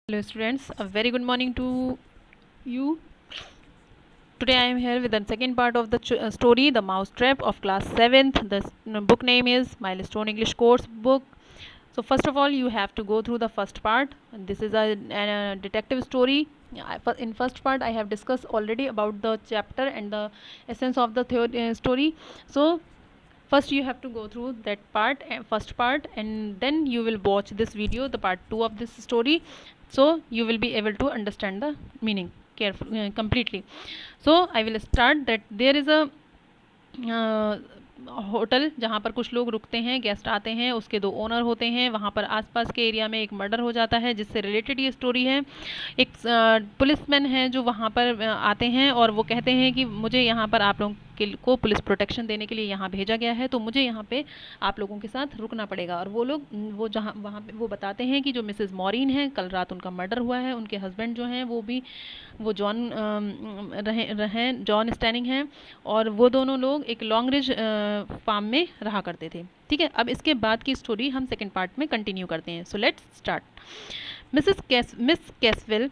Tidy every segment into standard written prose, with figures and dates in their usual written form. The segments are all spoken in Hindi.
Hello students, a very good morning to you. Today I am here with the second part of the story, The Mousetrap of class 7th. The book name is Milestone English Course book. So first of all you have to go through the first part. This is a detective story. In first part I have discussed already about the chapter and the essence of the story. So first you have to go through that part, first part, and then you will watch this video, the part 2 of this story, so you will be able to understand the meaning carefully, completely. So I will start that there is a hotel जहाँ पर कुछ लोग रुकते हैं, गेस्ट आते हैं, उसके दो ओनर होते हैं। वहाँ पर आसपास के एरिया में एक मर्डर हो जाता है जिससे रिलेटेड ये स्टोरी है। एक पुलिसमैन है जो वहाँ पर आते हैं और वो कहते हैं कि मुझे यहाँ पर आप लोगों को पुलिस प्रोटेक्शन देने के लिए यहाँ भेजा गया है, तो मुझे यहाँ पे आप लोगों के साथ रुकना पड़ेगा। और वो लोग वो जहाँ वहाँ पे वो बताते हैं कि जो मिसेस मॉरीन है, कल रात उनका मर्डर हुआ है, उनके हस्बैंड जो हैं वो जॉन स्टैनिंग हैं, और वो दोनों लोग एक लॉन्ग रिज फार्म में रहा करते थे। ठीक है, अब इसके बाद की स्टोरी हम सेकंड पार्ट में कंटिन्यू करते हैं। So let's start. Miss Casewell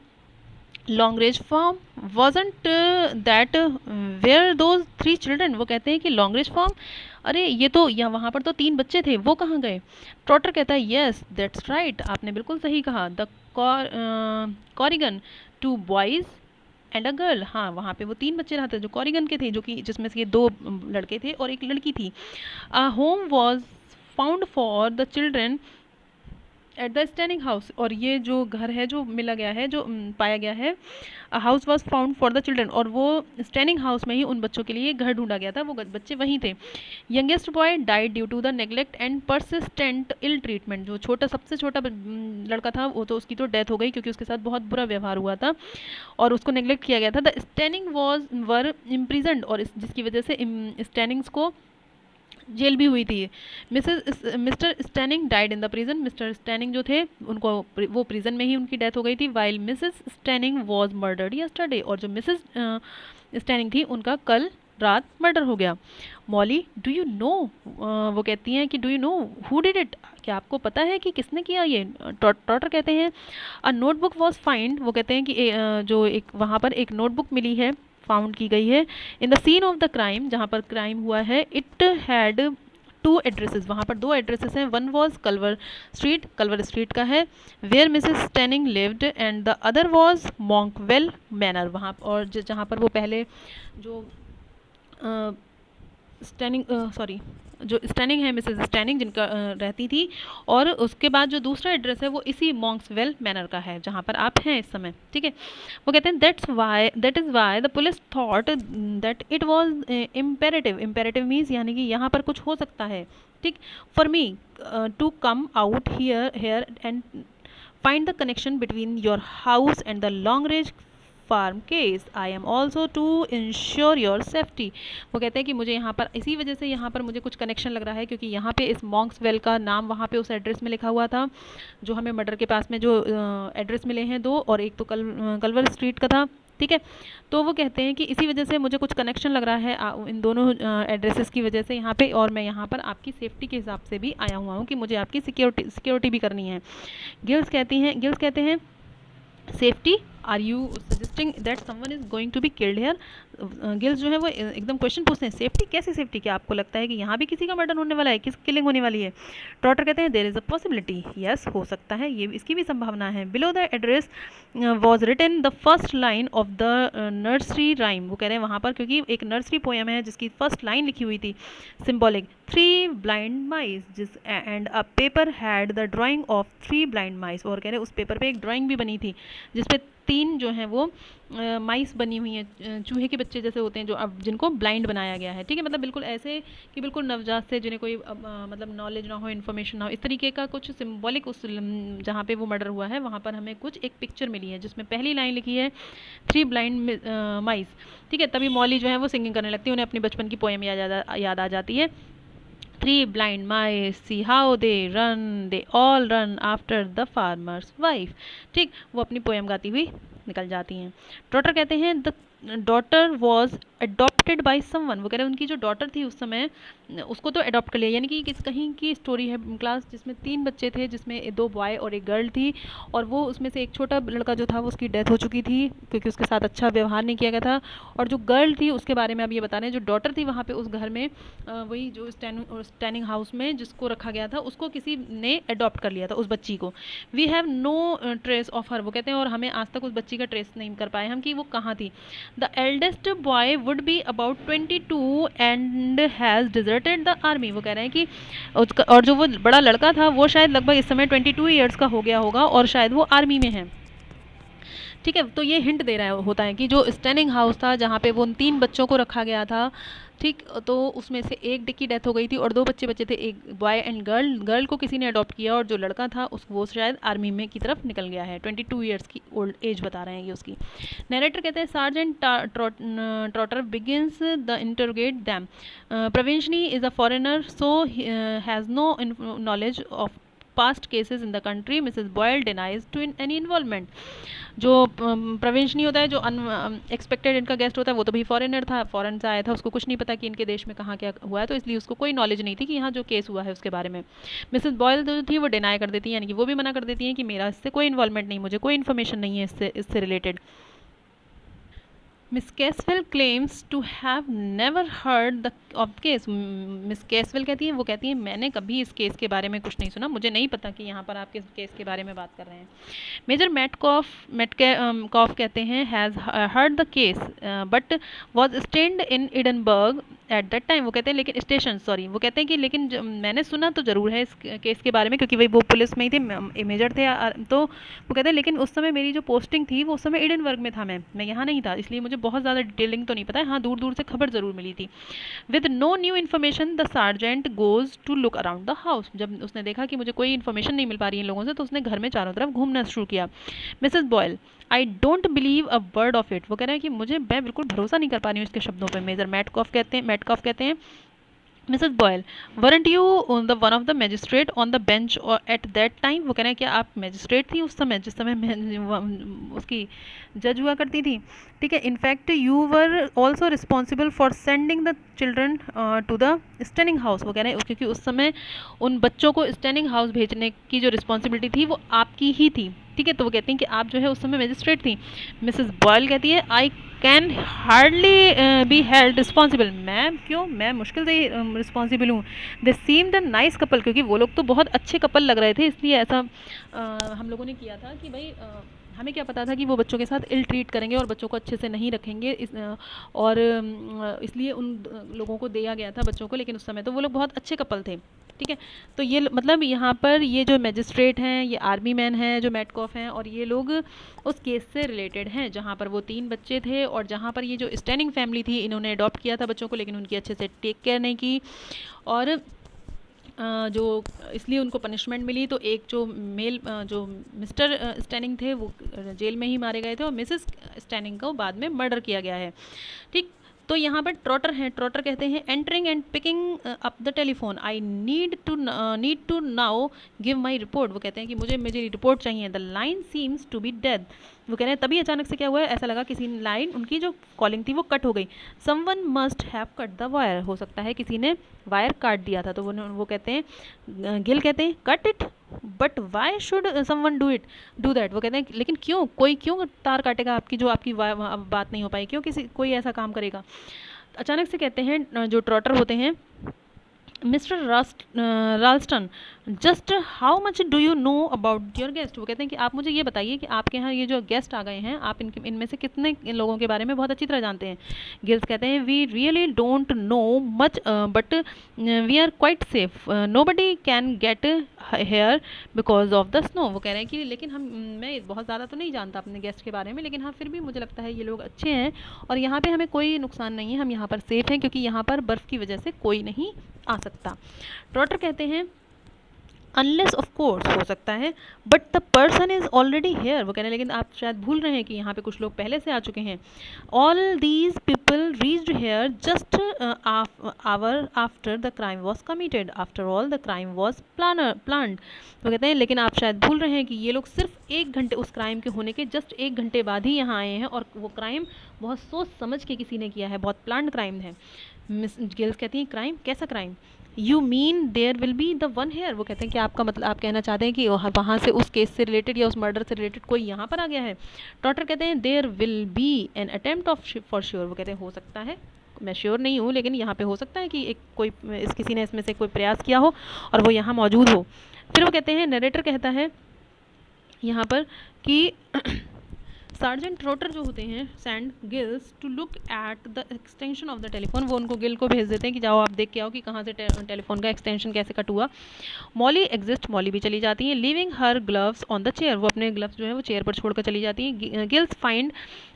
Longridge farm wasn't that where those 3 children. वो कहते हैं कि लॉन्गरेज फार्म, अरे ये तो यहाँ वहाँ पर तो 3 बच्चे थे, वो कहाँ गए? ट्रॉटर कहता है यस दैट्स राइट, आपने बिल्कुल सही कहा। The Corrigan 2 boys and a girl. हाँ, वहाँ पे वो 3 बच्चे रहते जो कॉरिगन के थे, जो कि जिसमें से 2 लड़के थे और एक लड़की थी। A home was found for the children at the Stanning house. और ये जो घर है जो मिला गया है, जो पाया गया है, house was found for the children, और वो स्टैनिंग हाउस में ही उन बच्चों के लिए घर ढूंढा गया था, वो बच्चे वहीं थे। Youngest boy died due to the neglect and persistent ill treatment. जो सबसे छोटा लड़का था वो तो उसकी तो डेथ हो गई क्योंकि उसके साथ बहुत बुरा व्यवहार हुआ था और उसको नेग्लेक्ट किया गया था। द स्टैनिंग वर इम्प्रिजन्ड, और जिसकी वजह से स्टैनिंग्स को जेल भी हुई थी। Mister staining died in the prison. Mister staining जो थे उनको वो प्रिजन में ही उनकी डेथ हो गई थी। While Mrs staining was murdered yesterday, और जो मिसेस स्टैनिंग थी उनका कल रात मर्डर हो गया। मॉली डू यू नो, वो कहती हैं कि do you know who did it, क्या आपको पता है कि किसने किया ये? टॉटर कहते हैं अ नोटबुक वॉज फाइंड। वो कहते हैं कि जो एक वहाँ पर एक नोटबुक मिली है, फाउंड की गई है। In the scene of the crime, जहाँ पर क्राइम हुआ है, इट हैड 2 एड्रेसेस, वहाँ पर 2 एड्रेसेस हैं। वन वॉज कल्वर स्ट्रीट का है, where Mrs Stanning lived, and the other was Monkswell Manor, वहाँ और जहाँ पर वो पहले जो स्टैनिंग जो स्टैनिंग है, मिसेस स्टैनिंग जिनका रहती थी, और उसके बाद जो दूसरा एड्रेस है वो इसी मॉन्क्सवेल मैनर का है जहाँ पर आप हैं इस समय। ठीक है, वो कहते हैं that is why the police thought that it was imperative means यानी कि यहाँ पर कुछ हो सकता है, ठीक, for me to come out here and find the connection between your house and the long range farm case. I am also to ensure your safety. वो कहते हैं कि मुझे यहाँ पर इसी वजह से यहाँ पर मुझे कुछ कनेक्शन लग रहा है क्योंकि यहाँ पे इस मॉन्क्सवेल का नाम वहाँ पे उस एड्रेस में लिखा हुआ था जो हमें मर्डर के पास में जो एड्रेस मिले हैं 2, और एक तो कल्वर स्ट्रीट का था। ठीक है, तो वो कहते हैं कि इसी वजह से मुझे कुछ कनेक्शन लग रहा है इन दोनों एड्रेसेस की वजह से यहाँ पे, और मैं यहाँ पर आपकी सेफ्टी के हिसाब से भी आया हुआ हूँ कि मुझे आपकी सिक्योरिटी भी करनी है। गिल्स कहते हैं safety, are you suggesting that someone is going to be killed here? Giles जो है वो एकदम क्वेश्चन पूछते हैं, सेफ्टी, कैसी सेफ्टी, क्या आपको लगता है कि यहाँ भी किसी का मर्डर होने वाला है, किस किलिंग होने वाली है? ट्रॉटर कहते हैं there is a possibility, yes हो सकता है, ये इसकी भी संभावना है। Below the address was written the first line of the nursery rhyme. वो कह रहे हैं वहाँ पर क्योंकि एक नर्सरी पोएम है जिसकी फर्स्ट लाइन लिखी हुई थी, सिम्बॉलिक 3 ब्लाइंड माइस, जिस and a paper had the drawing of 3 blind mice. और कह रहे हैं उस पेपर पे एक ड्राइंग भी बनी थी जिसपे 3 जो हैं वो माइस बनी हुई हैं, चूहे के बच्चे जैसे होते हैं जो अब जिनको ब्लाइंड बनाया गया है। ठीक है, मतलब बिल्कुल ऐसे कि बिल्कुल नवजात से जिन्हें कोई मतलब नॉलेज ना हो, इन्फॉर्मेशन ना हो, इस तरीके का कुछ सिम्बॉलिक उस जहाँ पे वो मर्डर हुआ है वहाँ पर हमें कुछ एक पिक्चर मिली है जिसमें पहली लाइन लिखी है 3 ब्लाइंड माइस। ठीक है, तभी मॉली जो है वो सिंगिंग करने लगती है, उन्हें अपनी बचपन की पोएम याद आ जाती है। 3 blind mice, see how they all run after the farmer's wife। ठीक, वो अपनी पोएम गाती हुई निकल जाती हैं। ट्रॉटर कहते हैं daughter was adopted by someone, वो कह रहे हैं उनकी जो डॉटर थी उस समय उसको तो अडॉप्ट कर लिया, यानी कि किस कहीं की स्टोरी है क्लास जिसमें 3 बच्चे थे, जिसमें 2 बॉय और एक गर्ल थी, और वो उसमें से एक छोटा लड़का जो था वो उसकी डेथ हो चुकी थी क्योंकि उसके साथ अच्छा व्यवहार नहीं किया गया था, और जो गर्ल थी उसके बारे में अब ये बता रहे हैं, जो डॉटर थी वहाँ पे उस घर में वही जो स्टैनिंग हाउस में जिसको रखा गया था उसको किसी ने अडॉप्ट कर लिया था उस बच्ची को। We have no trace of her, वो कहते हैं और हमें आज तक उस बच्ची का ट्रेस नहीं कर पाए हम कि वो कहाँ थी। The eldest boy would be about 22 and has deserted the army, वो कह रहे हैं कि और जो वो बड़ा लड़का था वो शायद लगभग इस समय 22 ईयर्स का हो गया होगा और शायद वो आर्मी में है। ठीक है, तो ये हिंट दे रहा होता है कि जो स्टैनिंग हाउस था जहाँ पे वो उन 3 बच्चों को रखा गया था, ठीक, तो उसमें से एक की डेथ हो गई थी और 2 बच्चे बचे थे, एक बॉय एंड गर्ल, गर्ल को किसी ने अडॉप्ट किया और जो लड़का था उस वो शायद आर्मी में की तरफ निकल गया है। 22 ईयर्स की ओल्ड एज बता रहे हैं ये उसकी। नरेटर कहते हैं Sergeant Trotter begins the interrogate them, Paravicini is a foreigner so has no knowledge of past cases in the country, Mrs Boyle denies to any involvement. जो प्रवेश नहीं होता है, जो एक्सपेक्टेड इनका गेस्ट होता है, वो तो भी फॉरेनर था, फॉरेन से आया था, उसको कुछ नहीं पता कि इनके देश में कहाँ क्या हुआ है, तो इसलिए उसको कोई नॉलेज नहीं थी कि यहाँ जो केस हुआ है उसके बारे में। मिसेस बॉयल जो थी वो डिनाई कर देती हैं, यानी कि वो भी मना कर देती हैं कि मेरा इससे कोई इन्वॉल्वमेंट नहीं, मुझे कोई इन्फॉर्मेशन नहीं है इससे related. Miss Casewell claims to have never heard the of case, Miss Casewell कहती है, वो कहती है मैंने कभी इस केस के बारे में कुछ नहीं सुना, मुझे नहीं पता कि यहाँ पर आप किस केस के बारे में बात कर रहे हैं। मेजर मेटकॉफ कहते हैं has heard the case but was stained in Edinburgh at that time, वो कहते हैं लेकिन स्टेशन सॉरी वो कहते हैं कि लेकिन मैंने सुना तो ज़रूर है इस केस के बारे में क्योंकि वही वो पुलिस में ही थे, मेजर थे, तो वो कहते हैं लेकिन उस समय मेरी जो पोस्टिंग थी वो उस समय एडनबर्ग में था, मैं यहाँ नहीं था, इसलिए मुझे बहुत ज़्यादा डिटेलिंग तो नहीं पता है, हाँ दूर दूर से खबर ज़रूर मिली थी। With no new information the sergeant goes to look around the house, जब उसने देखा कि मुझे कोई इन्फॉर्मेशन नहीं मिल पा रही है लोगों से, तो उसने घर में चारों तरफ घूमना शुरू किया। Mrs Boyle I don't believe a word of it, वो कह रहे हैं कि मैं बिल्कुल भरोसा नहीं कर पा रही हूँ इसके शब्दों पर। मेजर मेटकॉफ कहते हैं Mrs Boyle weren't you the one of the magistrate on the bench at that time, वो कह रहे हैं क्या आप मैजिस्ट्रेट थी उस समय जिस समय उसकी जज हुआ करती थी। ठीक है, in fact you were also responsible for sending the children to the Stanning house, वो कह रहे हैं क्योंकि उस समय उन बच्चों को स्टैनिंग हाउस भेजने की जो रिस्पॉन्सिबिलिटी थी वो आपकी ही थी। ठीक है, तो वो कहती हैं कि आप जो है उस समय मैजिस्ट्रेट थी। मिसेस बॉयल कहती है I can hardly be held responsible, मैं मुश्किल से रिस्पॉन्सिबल हूँ। दे सीम द नाइस कपल, क्योंकि वो लोग तो बहुत अच्छे कपल लग रहे थे, इसलिए ऐसा हम लोगों ने किया था कि भाई हमें क्या पता था कि वो बच्चों के साथ इल ट्रीट करेंगे और बच्चों को अच्छे से नहीं रखेंगे और इसलिए उन लोगों को दिया गया था बच्चों को, लेकिन उस समय तो वो लोग बहुत अच्छे कपल थे। ठीक है, तो ये मतलब यहाँ पर ये जो मैजिस्ट्रेट हैं, ये आर्मी मैन हैं जो मेटकॉफ हैं, और ये लोग उस केस से रिलेटेड हैं जहाँ पर वो 3 बच्चे थे और जहाँ पर ये जो स्टैनिंग फैमिली थी इन्होंने अडॉप्ट किया था बच्चों को, लेकिन उनकी अच्छे से टेक केयर नहीं की और जो इसलिए उनको पनिशमेंट मिली। तो एक जो जो मिस्टर स्टैनिंग थे वो जेल में ही मारे गए थे और मिसेस स्टैनिंग को बाद में मर्डर किया गया है। ठीक, तो यहाँ पर ट्रॉटर हैं, ट्रॉटर कहते हैं entering and picking up the telephone I need to now give my report, वो कहते हैं कि मुझे मेरी रिपोर्ट चाहिए। The line seems to be dead, वो कह रहे हैं तभी अचानक से क्या हुआ है, ऐसा लगा किसी लाइन उनकी जो कॉलिंग थी वो कट हो गई। Someone must have cut the wire, हो सकता है किसी ने वायर काट दिया था। तो वो कहते हैं गिल कहते हैं cut it but why should someone do that, वो कहते हैं लेकिन क्यों तार काटेगा आपकी जो आपकी बात नहीं हो पाई, क्यों कोई ऐसा काम करेगा। अचानक से कहते हैं जो ट्रॉटर होते हैं Mr Ralston just how much do you know about your guest, वो कहते हैं कि आप मुझे ये बताइए कि आपके यहाँ ये जो गेस्ट आ गए हैं आप इनमें से कितने लोगों के बारे में बहुत अच्छी तरह जानते हैं। गिल्स कहते हैं we really don't know much but we are quite safe, nobody can get here because of the snow, वो कह रहे हैं कि लेकिन मैं बहुत ज़्यादा तो नहीं जानता अपने गेस्ट के बारे में, लेकिन हाँ फिर भी मुझे लगता है ये लोग अच्छे हैं और यहाँ पर हमें कोई नुकसान नहीं है, हम यहाँ पर सेफ़ हैं क्योंकि यहाँ पर बर्फ़ की वजह से कोई नहीं आ सकता। ट्रॉटर कहते हैं अनलेस ऑफ कोर्स हो सकता है, but the person is already hair, वो कहने लेकिन आप शायद भूल रहे हैं कि यहाँ पे कुछ लोग पहले से आ चुके हैं. All these people reached here just hour after the crime was committed, after all the crime was planned. वो कहते हैं लेकिन आप शायद भूल रहे हैं कि ये लोग सिर्फ 1 घंटे उस क्राइम के होने के जस्ट 1 घंटे बाद ही यहाँ आए हैं, और वो क्राइम बहुत सोच समझ के किसी ने किया है, बहुत प्लान्ड क्राइम है. मिस गिल्स कहती हैं क्राइम, कैसा crime? You mean there will be the one here, वो कहते हैं कि आपका मतलब आप कहना चाहते हैं कि वहाँ से उस केस से रिलेटेड या उस मर्डर से रिलेटेड कोई यहाँ पर आ गया है. टॉटर कहते हैं there will be an attempt of for sure, वो कहते हैं हो सकता है, मैं श्योर नहीं हूँ लेकिन यहाँ पे हो सकता है कि एक कोई किसी ने इसमें से कोई प्रयास किया हो और वो यहाँ मौजूद हो. फिर वो कहते हैं, नरेटर कहता है यहाँ पर कि सार्जेंट ट्रोटर जो होते हैं send Giles to look at the extension of the telephone, वो उनको गिल को भेज देते हैं कि जाओ आप देख के आओ कि कहाँ से टेलीफोन का एक्सटेंशन कैसे कट हुआ. मॉली एग्जिस्ट, मॉली भी चली जाती है. Living her gloves on the chair, वो अपने ग्लव्स जो है वो चेयर पर छोड़कर चली जाती है. Gills find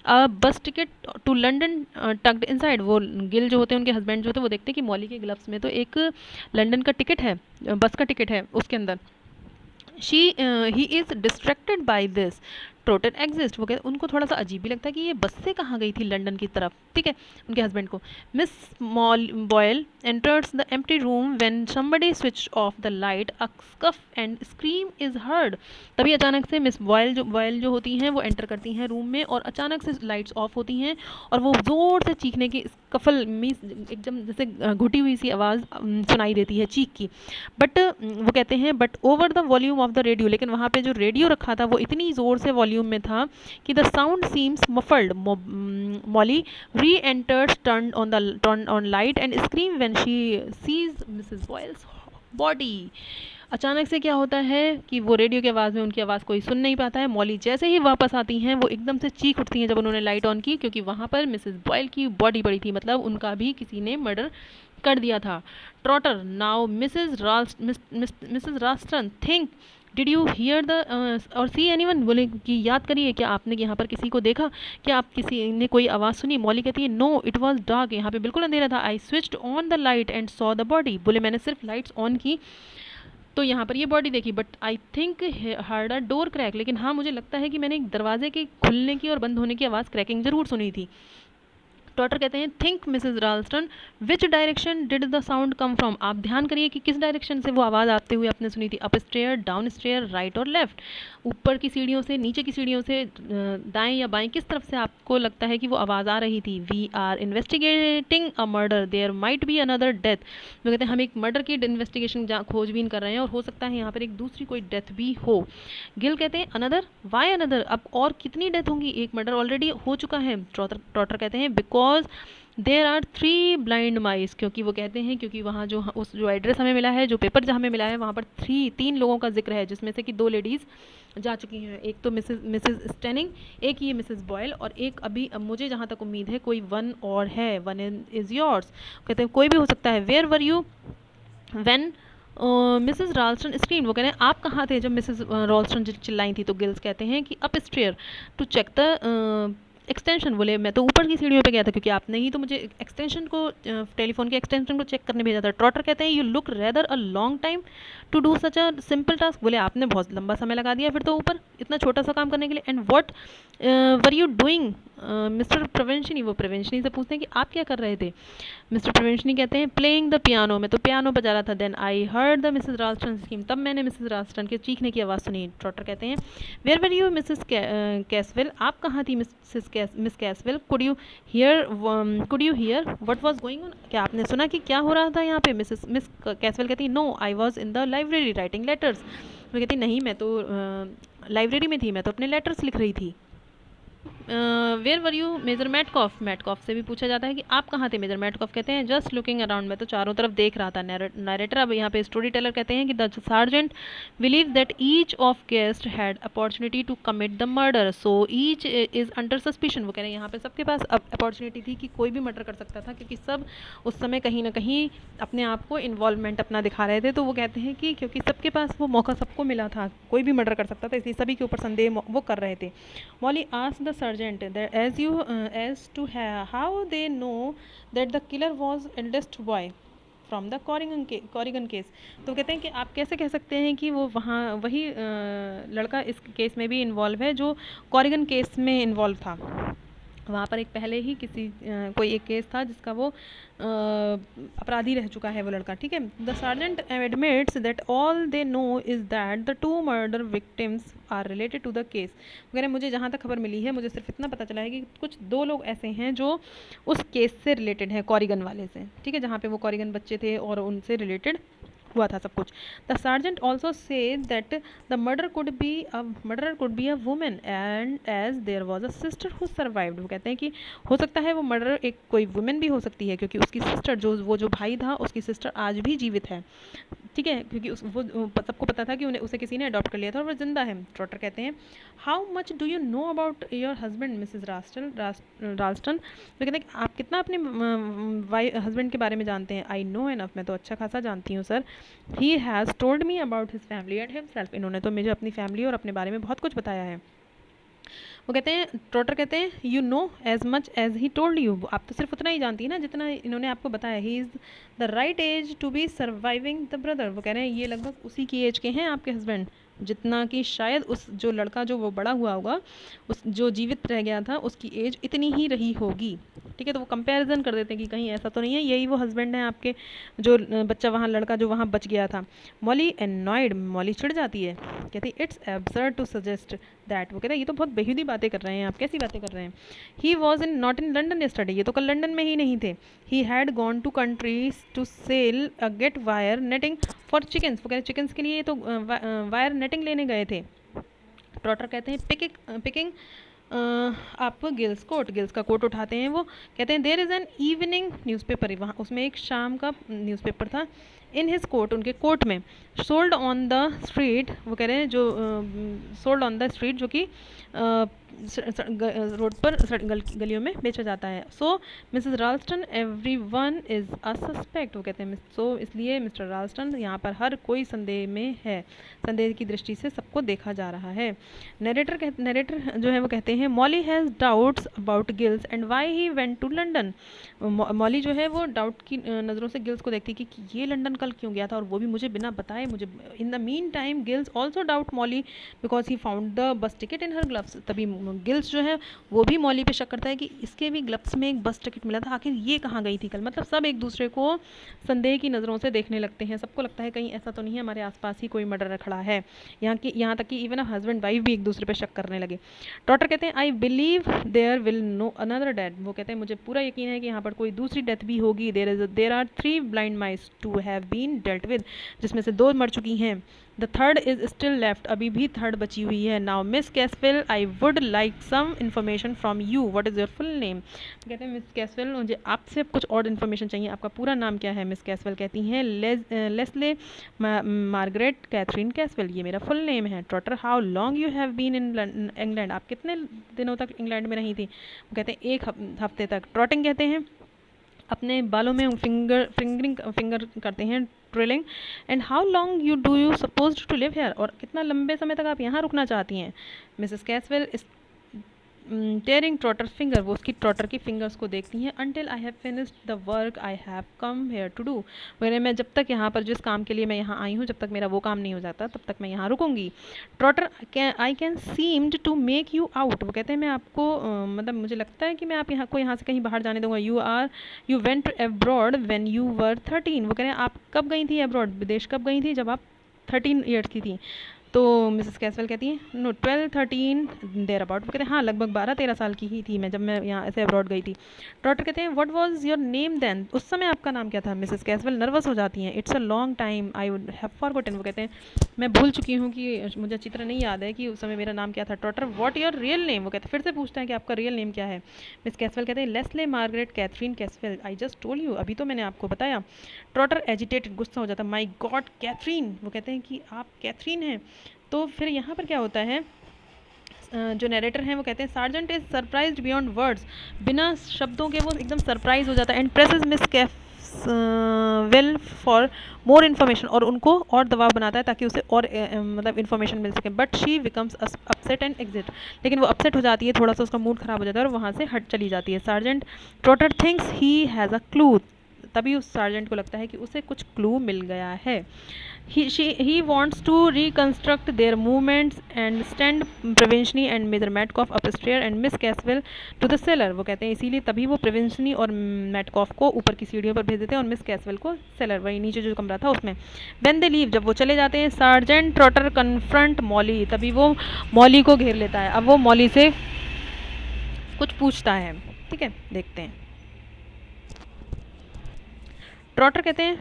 a bus ticket to London tucked inside, वो गिल जो होते हैं उनके हस्बैंड जो होते हैं वो देखते हैं कि मॉली के ग्लव्स में तो एक लंदन का टिकट है, बस का टिकट है उसके अंदर. He is distracted by this, Trotter exits, वो कहते उनको थोड़ा सा अजीब भी लगता है कि ये बस से कहाँ गई थी लंदन की तरफ, ठीक है, उनके हस्बैंड को. Miss Boyle enters the empty room when somebody switch off the light, a scuff and scream is heard, तभी अचानक से मिस बॉयल जो होती हैं वो एंटर करती हैं रूम में और अचानक से लाइट्स ऑफ होती हैं और वो ज़ोर से चीखने की स्कफल मीन्स एकदम जैसे घुटी हुई सी आवाज़ सुनाई देती है चीख की. बट वो कहते हैं but over the volume of the radio, लेकिन वहाँ पे जो रेडियो रखा था वो इतनी ज़ोर से वॉल्यूम में था कि the sound seems muffled. Mollie reenters turn on light and scream when she sees Mrs Boyle's body. अचानक से क्या होता है कि वो रेडियो की आवाज़ में उनकी आवाज़ कोई सुन नहीं पाता है. मॉली जैसे ही वापस आती हैं वो एकदम से चीख उठती हैं जब उन्होंने लाइट ऑन की, क्योंकि वहाँ पर मिसेस बॉयल की बॉडी पड़ी थी, मतलब उनका भी किसी ने मर्डर कर दिया था. Trotter now Mrs Ralston think did you hear the or see anyone, बोले कि याद करिए क्या आपने यहाँ पर किसी को देखा, क्या आप किसी ने कोई आवाज़ सुनी. मॉली कहती है नो इट वॉज डार्क, यहाँ पे बिल्कुल अंधेरा था. I switched on the light and saw the body, बोले मैंने सिर्फ लाइट्स ऑन की तो यहाँ पर ये बॉडी देखी. But I think heard a door crack, लेकिन हाँ मुझे लगता है कि मैंने एक दरवाजे के खुलने की और बंद होने की आवाज़ क्रैकिंग ज़रूर सुनी थी. टॉटर कहते हैं think Mrs Ralston which direction did the sound come from, आप ध्यान करिए कि किस डायरेक्शन से वो आवाज़ आते हुए आपने सुनी थी. Up stair, down stair, right और लेफ्ट, ऊपर की सीढ़ियों से, नीचे की सीढ़ियों से, दाएं या बाएं, किस तरफ से आपको लगता है कि वो आवाज़ आ रही थी. We are investigating a murder there might be another death, वो कहते हैं हम एक मर्डर की इन्वेस्टिगेशन खोजबीन कर रहे हैं और हो सकता है यहाँ पर एक दूसरी कोई डेथ भी हो. गिल कहते हैं अनदर, वाई अनदर, अब और कितनी डेथ होंगी, एक मर्डर ऑलरेडी हो चुका है. टॉटर कहते हैं बिकॉज देर आर 3 ब्लाइंड माइस, क्योंकि वो कहते हैं क्योंकि वहाँ जो उस जो एड्रेस हमें मिला है, जो पेपर जहाँ हमें मिला है वहाँ पर 3 लोगों का जिक्र है, जिसमें से कि 2 लेडीज़ जा चुकी हैं. एक तो मिसेस स्टेनिंग, एक ये मिसेस बॉयल, और एक अभी अब मुझे जहाँ तक उम्मीद है कोई वन और है, वन इज़ योर्स, कहते हैं कोई भी हो सकता है. Where were you when Mrs Ralston screamed, वो कह रहे हैं आप कहाँ थे जब मिसेस राल्स्टन चिल्लाई थी. तो गिल्स कहते हैं कि up stair to check the extension, बोले मैं तो ऊपर की सीढ़ियों पे गया था क्योंकि आपने ही तो मुझे एक्सटेंशन को टेलीफोन के एक्सटेंशन को चेक करने भेजा था. ट्रॉटर कहते हैं you look rather a long time to do such a simple task, बोले आपने बहुत लंबा समय लगा दिया फिर तो ऊपर इतना छोटा सा काम करने के लिए. And what were you doing Mr Paravicini, वो प्रेवेंशनी से पूछते हैं कि आप क्या कर रहे थे. मिस्टर प्रेवेंशनी कहते हैं प्लेइंग द पियानो, मैं तो पियानो बजा रहा था. Then I heard the Mrs Ralston scream, तब मैंने मिसेस राल्स्टन के चीखने की आवाज़ सुनी. ट्रॉटर कहते हैं where were you Mrs Casewell, आप कहाँ थी Miss Casewell. Could you hear what was going on, क्या आपने सुना कि क्या हो रहा था यहाँ पे. मिस कैसवेल कहती no I was in the library writing letters, वो कहती नहीं मैं तो लाइब्रेरी में थी, मैं तो अपने लेटर्स लिख रही थी. Where were you Major Metcalf, Metcalf से भी पूछा जाता है कि आप कहाँ थे. मेजर मैटकॉफ कहते हैं जस्ट लुकिंग अराउंड, मैं तो चारों तरफ देख रहा था. नरेटर अब यहाँ पे स्टोरी टेलर कहते हैं कि the sergeant believe that each of guest had opportunity to commit the murder, so each is under suspicion, वो कह रहे हैं यहाँ पे सबके पास अपॉर्चुनिटी थी कि कोई भी मर्डर कर सकता था क्योंकि सब उस समय कहीं ना कहीं अपने आप को इन्वॉल्वमेंट अपना दिखा रहे थे. तो वो कहते हैं कि क्योंकि सबके पास वो मौका सबको मिला था, कोई भी मर्डर कर सकता था, इसलिए सभी के ऊपर संदेह वो कर रहे थे. Molly asked the sergeant as to how they know that the killer was eldest boy, from the Corrigan case. तो कहते हैं कि आप कैसे कह सकते हैं कि वो वहाँ वही लड़का इस केस में भी इन्वॉल्व है जो कॉरिगन केस में इन्वॉल्व था। वहाँ पर एक पहले ही कोई एक केस था जिसका वो अपराधी रह चुका है वो लड़का, ठीक है। The sergeant admits that all they know is that the 2 murder victims are related to the case. वगैरह मुझे जहाँ तक खबर मिली है मुझे सिर्फ इतना पता चला है कि कुछ 2 लोग ऐसे हैं जो उस केस से रिलेटेड हैं, कॉरिगन वाले से, ठीक है, जहाँ पे वो कॉरिगन बच्चे थे और उनसे रिलेटेड हुआ था सब कुछ। The sergeant also say that the murderer could be a woman and as there was a sister who survived. वो कहते हैं कि हो सकता है वो मर्डर एक कोई वुमेन भी हो सकती है, क्योंकि उसकी सिस्टर जो भाई था उसकी सिस्टर आज भी जीवित है, ठीक है, क्योंकि सबको पता था कि उसे किसी ने अडॉप्ट कर लिया था और वो जिंदा है। ट्रॉटर कहते हैं how much do you know about your husband Mrs Ralston. तो कहते हैं कि आप कितना अपने हस्बैंड के बारे में जानते हैं। आई नो एनफ, मैं तो अच्छा खासा जानती हूँ sir. He has told me about his family and himself, इन्होंने तो मुझे अपनी फैमिली और अपने बारे में बहुत कुछ बताया है। वो कहते हैं, ट्रॉटर कहते हैं you know as much as he told you, आप तो सिर्फ उतना ही जानती है ना जितना इन्होंने आपको बताया। He is the right age to be surviving the brother. वो कह रहे हैं ये लगभग उसी की एज के हैं आपके हस्बैंड जितना कि शायद उस जो लड़का जो वो बड़ा हुआ होगा, उस जो जीवित रह गया था उसकी एज इतनी ही रही होगी, ठीक है। तो वो कंपैरिजन कर देते हैं कि कहीं ऐसा तो नहीं है यही वो हस्बैंड है आपके जो बच्चा वहाँ लड़का जो वहाँ बच गया था। मॉली एनॉयड, मॉली चिढ़ जाती है, कहती it's absurd to suggest that. वो कहते हैं ये तो बहुत बेहुदी बातें कर रहे हैं आप, कैसी बातें कर रहे हैं। He was not in London yesterday, ये तो कल लंदन में ही नहीं थे। He had gone to countries to sell gate wire netting for chickens. वो कहते हैं चिकन्स के लिए तो वायर नेटिंग लेने गए थे। ट्रॉटर कहते हैं पिकिंग आप गिल्स का कोट उठाते हैं। वो कहते हैं there is an evening newspaper, वहाँ उसमें एक शाम का न्यूज़पेपर था। इन हिज कोट, उनके कोट में। सोल्ड ऑन द स्ट्रीट, वो कह रहे हैं जो सोल्ड ऑन द स्ट्रीट जो कि रोड पर गलियों में बेचा जाता है। So Mrs Ralston everyone is a suspect. वो कहते हैं सो इसलिए मिस्टर राल्स्टन यहाँ पर हर कोई संदेह में है, संदेह की दृष्टि से सबको देखा जा रहा है। नरेटर जो है वो कहते हैं Molly has doubts about Giles and why he went to London. Molly जो है वो डाउट की नज़रों से गिल्स को देखती कि ये लंदन कल क्यों गया था और वो भी मुझे बिना बताए। मुझे in the mean time gills also doubt Molly because he found the bus ticket in her gloves. तभी गिल्स जो है वो भी मॉली पे शक करता है कि इसके भी ग्लव्स में एक बस टिकट मिला था, आखिर ये कहाँ गई थी कल। मतलब सब एक दूसरे को संदेह की नज़रों से देखने लगते हैं, सबको लगता है कहीं ऐसा तो नहीं है हमारे आसपास ही कोई मर्डर खड़ा है। यहाँ तक कि इवन हस्बैंड वाइफ भी एक दूसरे पे शक करने लगे। डॉक्टर कहते हैं I believe there will no another death. वो कहते हैं मुझे पूरा यकीन है कि यहाँ पर कोई दूसरी डेथ भी होगी। There are 3 blind mice to have been dealt with, जिसमें से 2 मर चुकी हैं। The third is still left, अभी भी थर्ड बची हुई है। Now miss Casewell I would like some information from you, what is your full name. कहते हैं मिस कैसवेल मुझे आपसे कुछ और इन्फॉर्मेशन चाहिए, आपका पूरा नाम क्या है। मिस कैसवेल कहती हैं लेस्ले मार्गरेट कैथरीन कैसवेल, ये मेरा फुल नेम है। Trotter how long you have been in England, आप कितने दिनों तक इंग्लैंड में रही थी। वो कहते हैं 1 हफ्ते तक। ट्रॉटिंग कहते हैं अपने बालों में फिंगर करते हैं, trilling. And how long do you suppose to live here, और कितना लंबे समय तक आप यहाँ रुकना चाहती हैं। Mrs Casewell tearing Trotter finger, वो उसकी ट्रॉटर की फिंगर्स को देखती हैं। Until I have finished the work I have come here to do, मैंने मैं जब तक यहाँ पर जिस काम के लिए मैं यहाँ आई हूँ जब तक मेरा वो काम नहीं हो जाता तब तक मैं यहाँ रुकूंगी। Trotter I can seemed to make you out, वो कहते हैं मैं आपको मतलब मुझे लगता है कि मैं आप यहाँ से कहीं बाहर जाने दूंगा। You went abroad when you were 13, वो कह रहे हैं आप कब गई थी अब्रॉड, विदेश कब गई थी, जब आप 13 ईयर्स की थी। तो मिसेस कैसवेल कहती हैं नो 12-13 देयर अबाउट, वो कहते हैं हाँ लगभग 12-13 साल की ही थी मैं जब मैं यहाँ ऐसे अब्रॉड गई थी। डॉक्टर कहते हैं what was your name then, उस समय आपका नाम क्या था। मिसेस कैसवेल नर्वस हो जाती हैं, it's a long time I would have forgotten, वो कहते हैं मैं भूल चुकी हूँ कि मुझे अच्छी तरह नहीं याद है कि उस समय मेरा नाम क्या था। Doctor what your real name, वो कहते हैं फिर से पूछते हैं कि आपका रियल नेम क्या है। मिस कैसवेल कहते हैं Leslie Margaret Katherine Casewell, I just told you, अभी तो मैंने आपको बताया। डॉक्टर एजिटेटेड, गुस्सा हो जाता, माई गॉड कैथरीन, वो कहते हैं कि आप कैथरीन हैं। तो फिर यहाँ पर क्या होता है, जो नरेटर हैं वो कहते हैं sergeant is surprised beyond words, बिना शब्दों के वो एकदम सरप्राइज हो जाता है। And presses miss Caswell for more information, और उनको और दबाव बनाता है ताकि उसे और मतलब इन्फॉर्मेशन मिल सके। But she becomes upset and exit, लेकिन वो अपसेट हो जाती है, थोड़ा सा उसका मूड खराब हो जाता है और वहाँ से हट चली जाती है। Sergeant trotter thinks he has a clue, तभी उस सार्जेंट को लगता है कि उसे कुछ क्लू मिल गया है. He wants to reconstruct their movements and send Prevention and Major Metcalf upstairs and Miss Caswell to the cellar. वो कहते हैं इसीलिए तभी वो प्रिवेंशनी और मेटकॉफ को ऊपर की सीढ़ियों पर भेज देते हैं और मिस कैसवेल को सेलर, वही नीचे जो कमरा था उसमें. When they leave, जब वो चले जाते हैं, सार्जेंट ट्रॉटर कन्फ्रंट मॉली, तभी वो मॉली को घेर लेता है. अब वो मॉली से कुछ पूछता है. ठीक है, देखते हैं. ट्रॉटर कहते हैं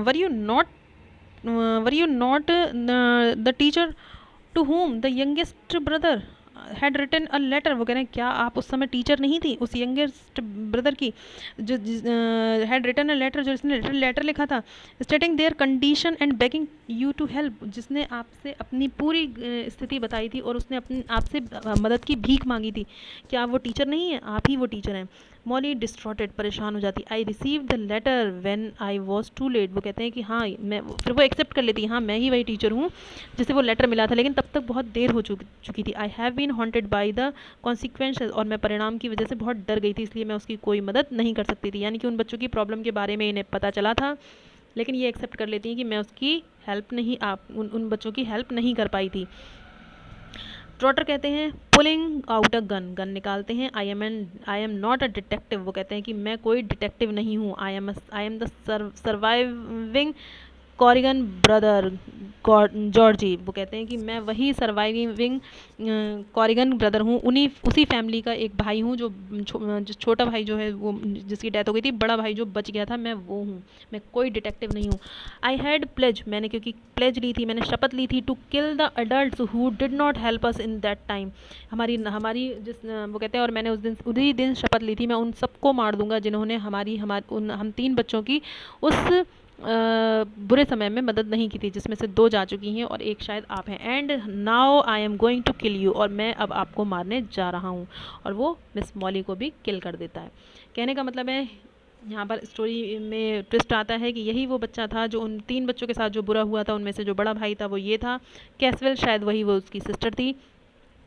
were you not the teacher to whom the youngest brother had written a letter. वो कह रहे हैं क्या आप उस समय टीचर नहीं थी उस यंगेस्ट ब्रदर की जो had written a letter, जो इसने लेटर लिखा था, stating their condition and begging you to help, जिसने आपसे अपनी पूरी स्थिति बताई थी और उसने अपनी आपसे मदद की भीख मांगी थी. क्या वो टीचर नहीं है? आप ही वो टीचर हैं. मॉली डिस्ट्रॉटेड, परेशान हो जाती. I receive the letter when I was too late. वो कहते हैं कि हाँ, मैं फिर वो एक्सेप्ट कर लेती, हाँ मैं ही वही टीचर हूँ जिसे वो लेटर मिला था, लेकिन तब तक बहुत देर हो चुकी थी. I have been haunted by the consequences, और मैं परिणाम की वजह से बहुत डर गई थी, इसलिए मैं उसकी कोई मदद नहीं कर सकती थी. यानी कि उन बच्चों की प्रॉब्लम के बारे में इन्हें पता चला था, लेकिन ये एक्सेप्ट कर लेती हैं कि मैं उसकी हेल्प नहीं, उन बच्चों की हेल्प नहीं कर पाई थी. ट्रॉटर कहते हैं पुलिंग आउट अ गन निकालते हैं. I am not a detective. वो कहते हैं कि मैं कोई डिटेक्टिव नहीं हूँ. I am the surviving Corrigan brother Georgie. वो कहते हैं कि मैं वही सर्वाइविंग कॉरिगन ब्रदर हूँ, उसी फैमिली का एक भाई हूँ जो छोटा भाई जो है वो जिसकी डेथ हो गई थी, बड़ा भाई जो बच गया था, मैं वो हूँ. मैं कोई डिटेक्टिव नहीं हूँ. आई हैड प्लेज, मैंने क्योंकि प्लेज ली थी, मैंने शपथ ली थी, to kill the adults who did not help us in that time. हमारी वो कहते हैं और मैंने उसी दिन शपथ ली थी, मैं उन सबको मार दूंगा जिन्होंने हम 3 बच्चों की उस बुरे समय में मदद नहीं की थी, जिसमें से 2 जा चुकी हैं और एक शायद आप हैं. And now I am going to kill you, और मैं अब आपको मारने जा रहा हूँ. और वो मिस मॉली को भी किल कर देता है. कहने का मतलब है यहाँ पर स्टोरी में ट्विस्ट आता है कि यही वो बच्चा था जो उन 3 बच्चों के साथ जो बुरा हुआ था, उनमें से जो बड़ा भाई था वो ये था कैसवेल, शायद वही वो उसकी सिस्टर थी.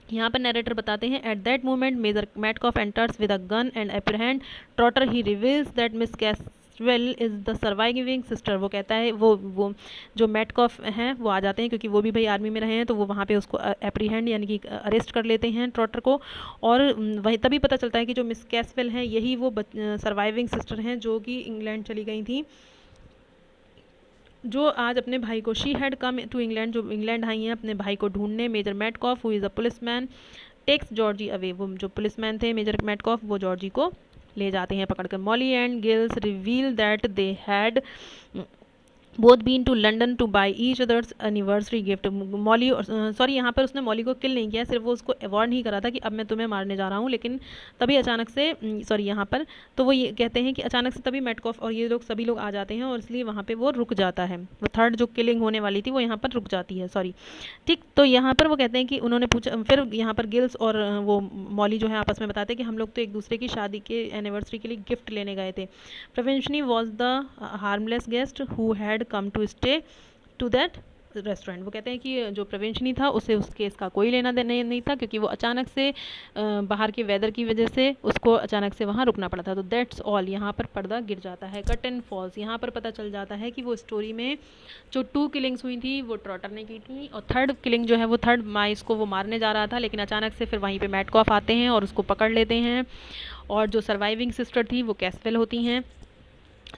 यहाँ पर नरेटर बताते हैं at that moment Major Metcalf enters with a gun and apprehend Trotter. He reveals that miss Casewell is the surviving sister. वो कहता है वो जो मैटकॉफ हैं वो आ जाते हैं, क्योंकि वो भी भाई आर्मी में रहे हैं, तो वो वहाँ पे उसको एप्रीहेंड यानी कि अरेस्ट कर लेते हैं ट्रॉटर को. और वही तभी पता चलता है कि जो मिस कैसवेल हैं यही वो सर्वाइविंग सिस्टर हैं जो कि इंग्लैंड चली गई थी, जो आज अपने भाई को she had come to England, जो इंग्लैंड आई हैं अपने भाई को ढूंढने. Major Metcalf who is a policeman takes Georgie away. वो जो पुलिसमैन थे मेजर मैटकॉफ, वो जॉर्जी को ले जाते हैं पकड़कर. Molly and Giles reveal that they had both been to London to buy each other's anniversary gift. Molly sorry यहाँ पर उसने मॉली को किल नहीं किया, सिर्फ वो उसको अवॉर्ड नहीं करा था कि अब मैं तुम्हें मारने जा रहा हूँ. लेकिन तभी अचानक से सॉरी यहाँ पर तो वो ये कहते हैं कि अचानक से तभी मैटकॉफ और ये लोग सभी लोग आ जाते हैं और इसलिए वहाँ पे वो रुक जाता है. वो थर्ड जो किलिंग होने वाली थी वो यहाँ पर रुक जाती है. सॉरी ठीक. तो यहाँ पर वो कहते हैं कि उन्होंने पूछा, फिर यहाँ पर गिल्स और वो मॉली जो है आपस में बताते हैं कि हम लोग तो एक दूसरे की शादी के एनिवर्सरी के लिए गिफ्ट लेने गए थे. Paravicini was the harmless guest who had come to stay to that restaurant. वो कहते हैं कि जो प्रिवेंशनी था उसे उस केस का कोई लेना देना नहीं था, क्योंकि वो अचानक से बाहर के वेदर की वजह से उसको अचानक से वहाँ रुकना पड़ा था. तो दैट्स ऑल. यहाँ पर पर्दा गिर जाता है, कर्टन फॉल्स. यहाँ पर पता चल जाता है कि वो स्टोरी में जो 2 किलिंग्स हुई थी वो ट्रॉटर ने की थी, और थर्ड किलिंग जो है वो थर्ड माइस को वो मारने जा रहा था, लेकिन अचानक से फिर वहीं पर मैटकॉफ आते हैं और उसको पकड़ लेते हैं. और जो सर्वाइविंग सिस्टर थी वो कैसवेल होती हैं.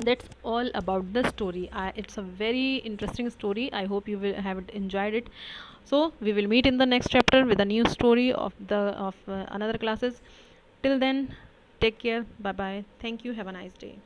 That's all about the story. It's a very interesting story. I hope you will have enjoyed it. So we will meet in the next chapter with a new story of another classes. Till then, take care. Bye bye. Thank you. Have a nice day.